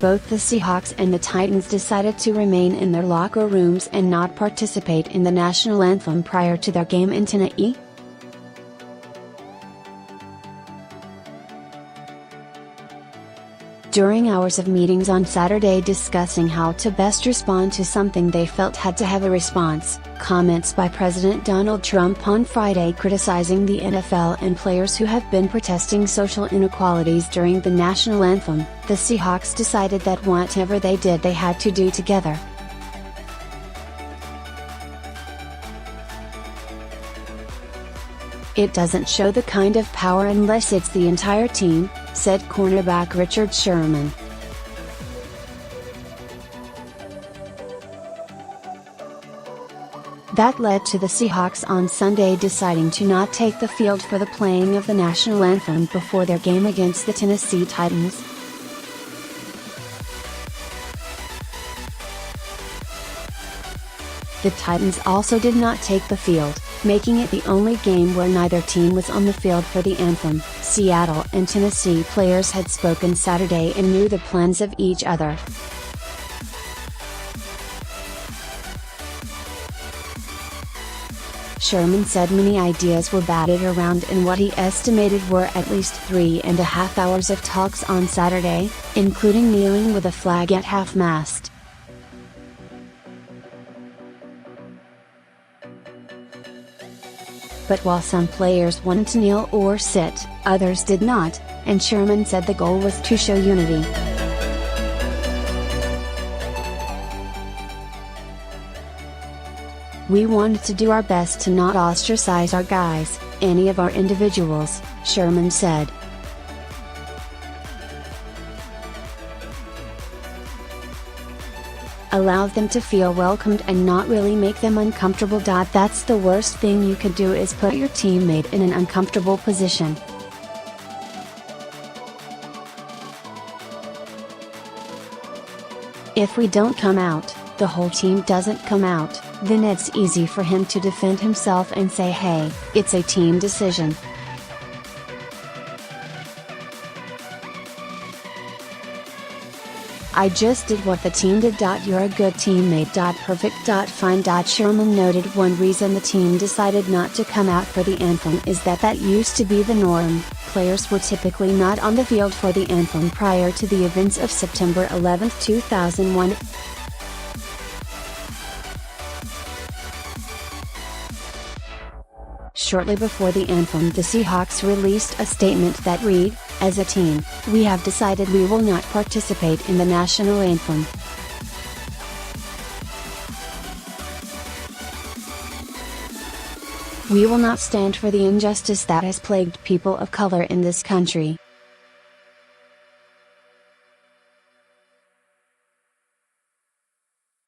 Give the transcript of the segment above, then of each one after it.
both the Seahawks and the Titans decided to remain in their locker rooms and not participate in the national anthem prior to their game in Tennessee. During hours of meetings on Saturday discussing how to best respond to something they felt had to have a response, comments by President Donald Trump on Friday criticizing the NFL and players who have been protesting social inequalities during the national anthem, the Seahawks decided that whatever they did they had to do together. "It doesn't show the kind of power unless it's the entire team," said cornerback Richard Sherman. That led to the Seahawks on Sunday deciding to not take the field for the playing of the national anthem before their game against the Tennessee Titans. The Titans also did not take the field, making it the only game where neither team was on the field for the anthem. Seattle and Tennessee players had spoken Saturday and knew the plans of each other. Sherman said many ideas were batted around in what he estimated were at least 3.5 hours of talks on Saturday, including kneeling with a flag at half-mast. But while some players wanted to kneel or sit, others did not, and Sherman said the goal was to show unity. "We wanted to do our best to not ostracize our guys, any of our individuals," Sherman said. "Allow them to feel welcomed and not really make them uncomfortable. That's the worst thing you could do, is put your teammate in an uncomfortable position." "If we don't come out, the whole team doesn't come out, then it's easy for him to defend himself and say, hey, it's a team decision." "I just did what the team did. You're a good teammate.Perfect.Fine." Sherman noted one reason the team decided not to come out for the anthem is that used to be the norm. Players were typically not on the field for the anthem prior to the events of September 11, 2001. Shortly before the anthem, the Seahawks released a statement that read, "As a team, we have decided we will not participate in the national anthem." "We will not stand for the injustice that has plagued people of color in this country."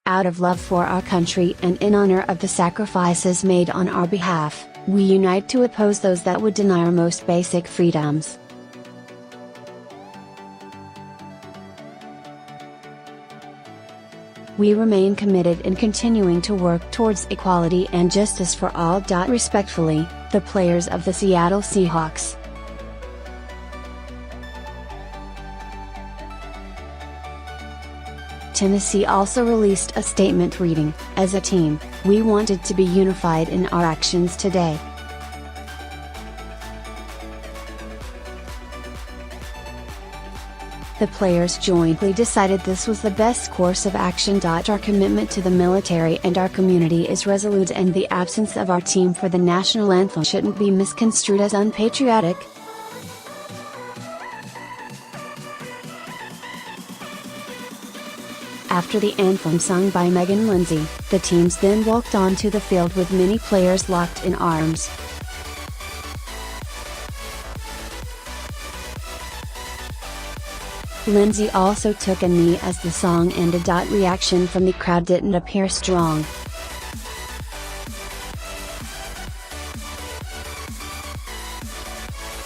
"Out of love for our country and in honor of the sacrifices made on our behalf, we unite to oppose those that would deny our most basic freedoms." "We remain committed in continuing to work towards equality and justice for all. Respectfully, the players of the Seattle Seahawks." Tennessee also released a statement reading, "As a team, we wanted to be unified in our actions today." The players jointly decided this was the best course of action. "Our commitment to the military and our community is resolute, and the absence of our team for the national anthem shouldn't be misconstrued as unpatriotic." After the anthem sung by Meghan Linsey, the teams then walked onto the field with many players locked in arms. Linsey also took a knee as the song ended. Reaction from the crowd didn't appear strong.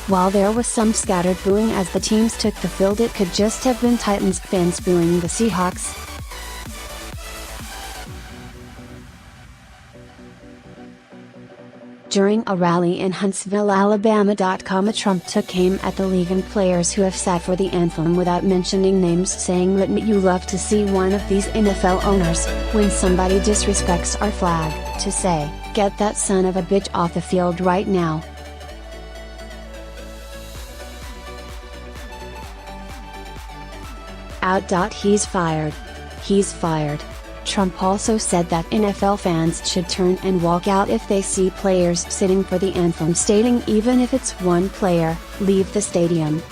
While there was some scattered booing as the teams took the field, it could just have been Titans fans booing the Seahawks. During a rally in Huntsville, Alabama. Trump took aim at the league and players who have sat for the anthem without mentioning names, saying, "Wouldn't you love to see one of these NFL owners, when somebody disrespects our flag, to say, 'Get that son of a bitch off the field right now'?" Out. He's fired. He's fired. Trump also said that NFL fans should turn and walk out if they see players sitting for the anthem, stating, "Even if it's one player, leave the stadium."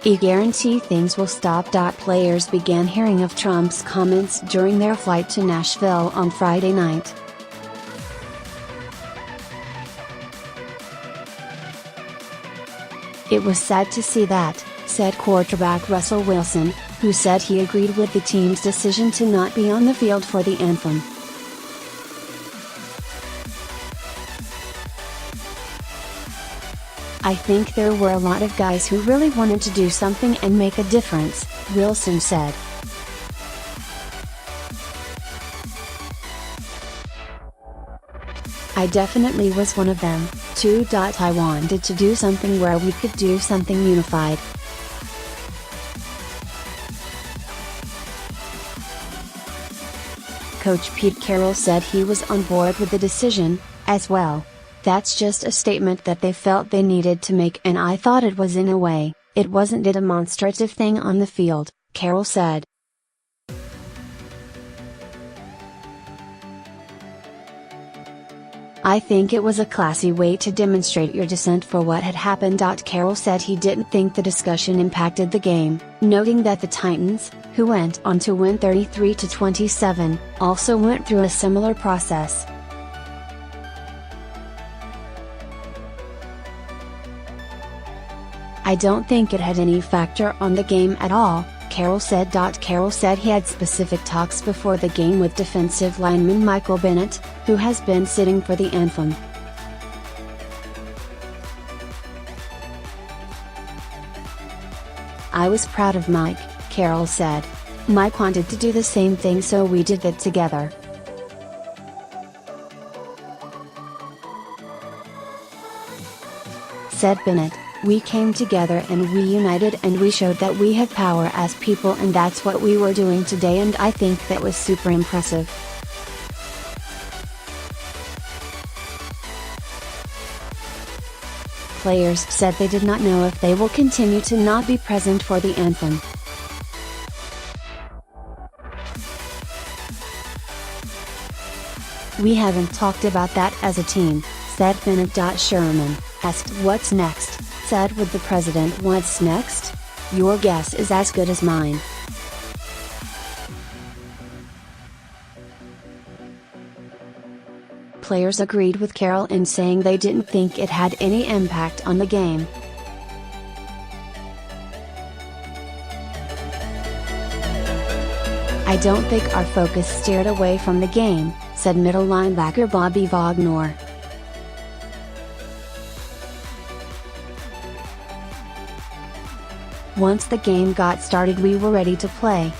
"I guarantee things will stop." Players began hearing of Trump's comments during their flight to Nashville on Friday night. "It was sad to see that," said quarterback Russell Wilson, who said he agreed with the team's decision to not be on the field for the anthem. "I think there were a lot of guys who really wanted to do something and make a difference," Wilson said. "I definitely was one of them, too. I wanted to do something where we could do something unified." Coach Pete Carroll said he was on board with the decision, as well. "That's just a statement that they felt they needed to make, and I thought it was in a way, it wasn't a demonstrative thing on the field," Carroll said. "I think it was a classy way to demonstrate your dissent for what had happened." Carroll said he didn't think the discussion impacted the game, noting that the Titans, who went on to win 33-27, also went through a similar process. "I don't think it had any factor on the game at all," Carroll said. Carroll said he had specific talks before the game with defensive lineman Michael Bennett, who has been sitting for the anthem. "I was proud of Mike," Carroll said. "Mike wanted to do the same thing, so we did it together." Said Bennett, "We came together and we united and we showed that we have power as people, and that's what we were doing today, and I think that was super impressive." Players said they did not know if they will continue to not be present for the anthem. "We haven't talked about that as a team," said Bennett. Sherman, asked what's next, said, "With the president, what's next? Your guess is as good as mine." Players agreed with Carroll in saying they didn't think it had any impact on the game. "I don't think our focus steered away from the game," said middle linebacker Bobby Wagner. "Once the game got started, we were ready to play,